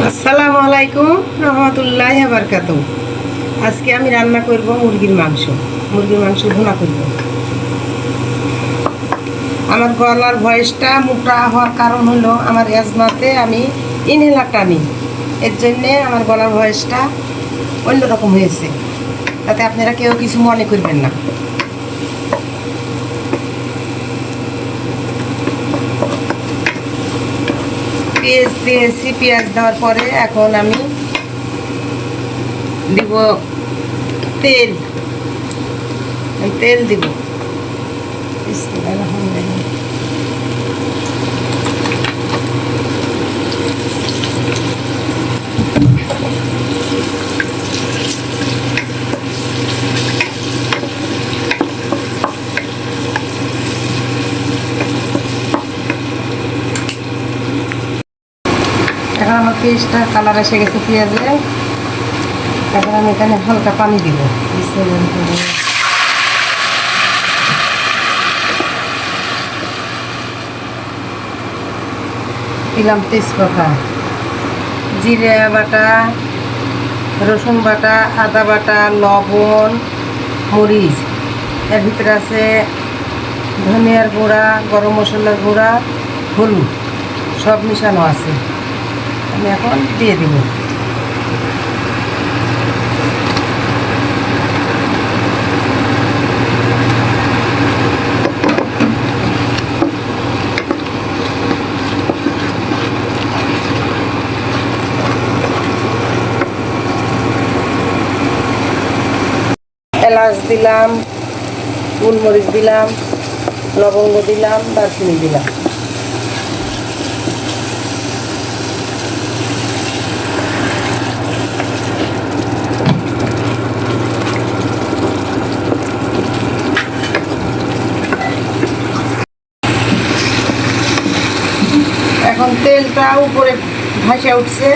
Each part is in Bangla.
আসসালামু আলাইকুম রহমতুল্লাহি ওয়া বারাকাতুহু। আজকে আমি রান্না করব মুরগির মাংস ভুনা করব। আমার গলার ভয়েসটা মোটা হওয়ার কারণ হলো আমার অ্যাজমাতে আমি ইনহেলারটা নিই, এর জন্যে আমার গলার ভয়েসটা অন্যরকম হয়েছে, তাতে আপনারা কেউ কিছু মনে করবেন না। পেঁয়াজ দিয়েছি, পেঁয়াজ দেওয়ার পরে এখন আমি দিব তেল তেল দিব। এখন আমার পেঁয়াজটা কালার এসে গেছে পেঁয়াজে। এখন আমি এখানে হালকা পানি দিব। দিলাম তেজপাতা, জিরে বাটা, রসুন বাটা, আদা বাটা, লবণ, মরিচ, এর ভিতরে আছে ধনিয়ার গুঁড়া, গরম মশলার গুঁড়া, হলুদ, সব মিশানো আছে। আমি এখন দিয়ে দেব। এলাচ দিলাম, গোলমরিচ দিলাম, লবঙ্গ দিলাম, দারচিনি দিলাম। এখন তেলটা উপরে ভাসে উঠছে,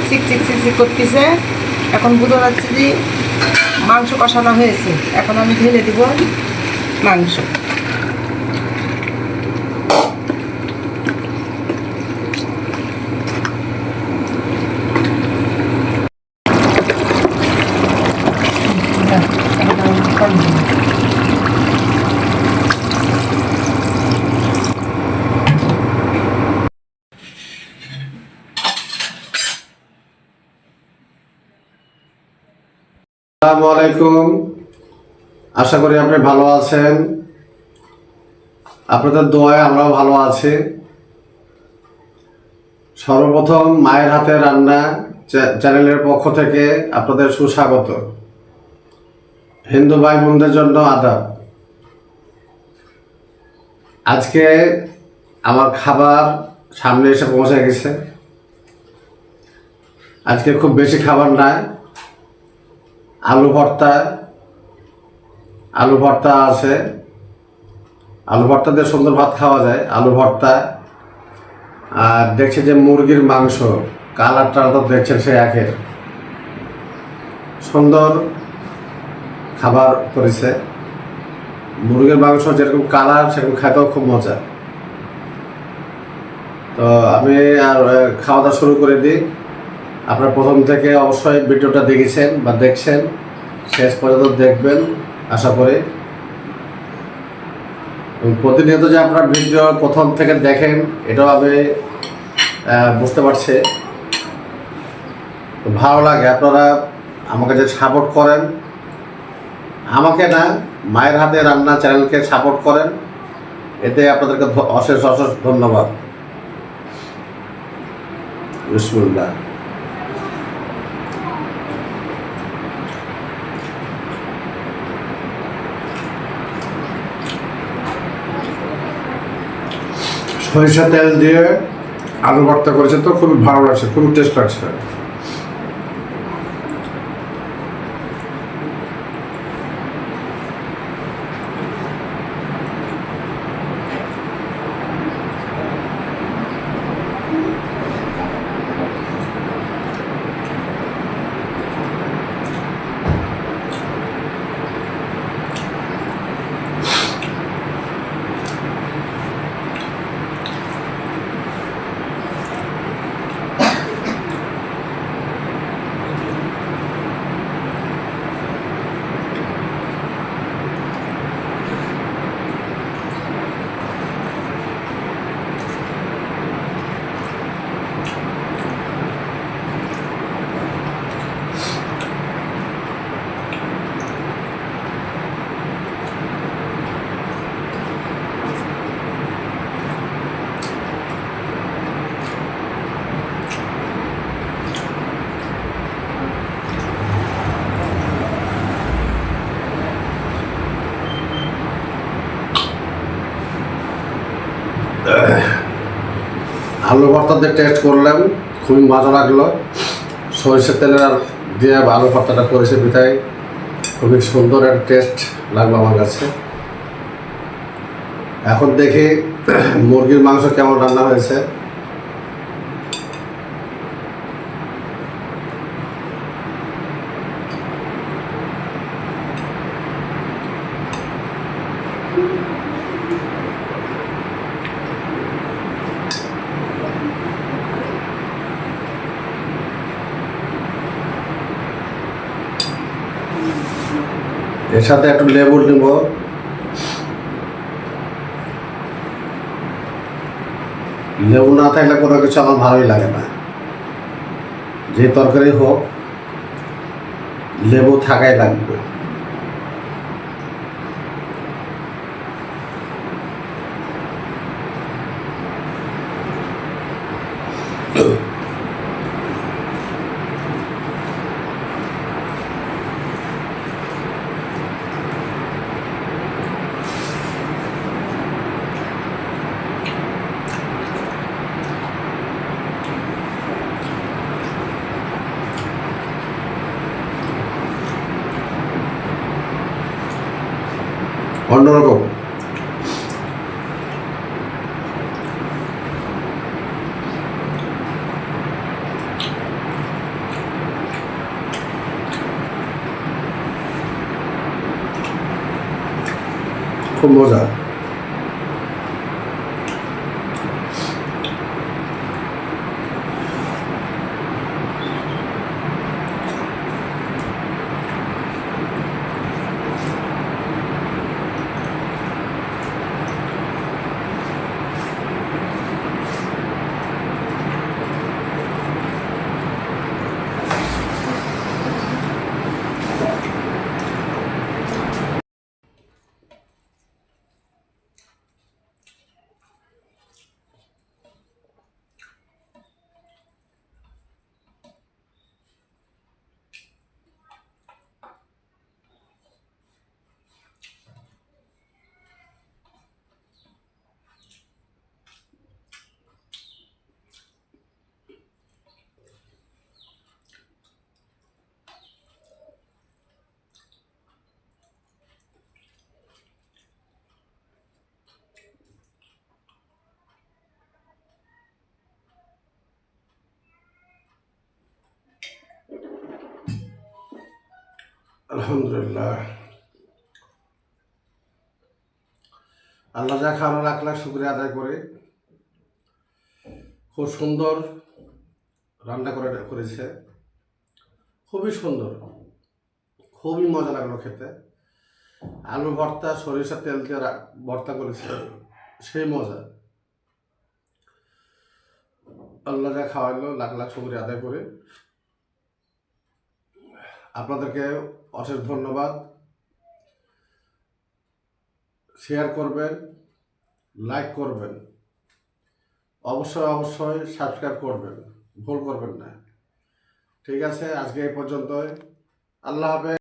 চিকচিক চিকচিক করতেছে। এখন বোঝা যাচ্ছে যে মাংস কষানো হয়েছে। এখন আমি ঢেলে দিব মাংস। আসসালামু আলাইকুম। আশা করি আপনি ভালো আছেন। আপনাদের দোয়ায় আমরাও ভালো আছি। সর্বপ্রথম মায়ের হাতে রান্না চ্যানেলের পক্ষ থেকে আপনাদের সুস্বাগত। হিন্দু ভাই বোনদের জন্য আদাব। আজকে আমার খাবার সামনে এসে পৌঁছে গেছে। আজকে খুব বেশি খাবার নাই। আলু ভর্তা আছে। আলু ভর্তা দিয়ে সুন্দর ভাত খাওয়া যায়। আলু ভর্তা, আর দেখছি যে মুরগির মাংস, কালারটা তো দেখছেন সে একের সুন্দর খাবার করেছে। মুরগির মাংস যেরকম কালার সেরকম খাইতেও খুব মজা। তো আমি আর খাওয়া দাওয়া শুরু করে দিই। আপনারা প্রথম থেকে অবশ্যই ভিডিওটা দেখেছেন বা দেখছেন, শেষ পর্যন্ত দেখবেন আশা করি। প্রতিনিয়ত যে আপনার ভিডিও প্রথম থেকে দেখেন এটাও আমি বুঝতে পারছি। ভালো লাগে আপনারা আমাকে যে সাপোর্ট করেন, আমাকে না, মায়ের হাতে রান্না চ্যানেলকে সাপোর্ট করেন, এতে আপনাদেরকে অশেষ অশেষ ধন্যবাদ। বিসমিল্লাহ। সরিষা তেল দিয়ে আলু ভর্তা করেছে, তো খুবই ভালো লাগছে, খুবই টেস্ট লাগছে। আলু ভর্তাতে টেস্ট করলাম, খুবই মজা লাগলো। সরিষার তেলের আর দিয়ে আলু ভর্তাটা করেছে বিধায় খুবই সুন্দর একটা টেস্ট লাগলো আমার কাছে। এখন দেখি মুরগির মাংস কেমন রান্না হয়েছে। এর সাথে একটু লেবু নিব। লেবু না থাকলে কোনো কিছু আমার ভালোই লাগে না, যে তরকারি হোক লেবু থাকাই লাগবে। অন্যরকম। খুব মজা। আলহামদুলিল্লাহ, আল্লাহ যা খাওয়ানো লাখ লাখ শুক্রিয়া আদায় করে। খুব সুন্দর রান্না করেছে, খুবই সুন্দর, খুবই মজা লাগলো খেতে। আলু ভর্তা সরিষার তেল দিয়ে ভর্তা করেছে, সেই মজা। আল্লাহ যা খাওয়াইলো লাখ লাখ শুক্রিয়া আদায় করে। আপনাদেরকে অশেষ ধন্যবাদ। শেয়ার করবেন, লাইক করবেন, অবশ্যই অবশ্যই সাবস্ক্রাইব করবেন, ভুল করবেন না। ঠিক আছে, আজকে এই পর্যন্তই। আল্লাহ হাফেজ।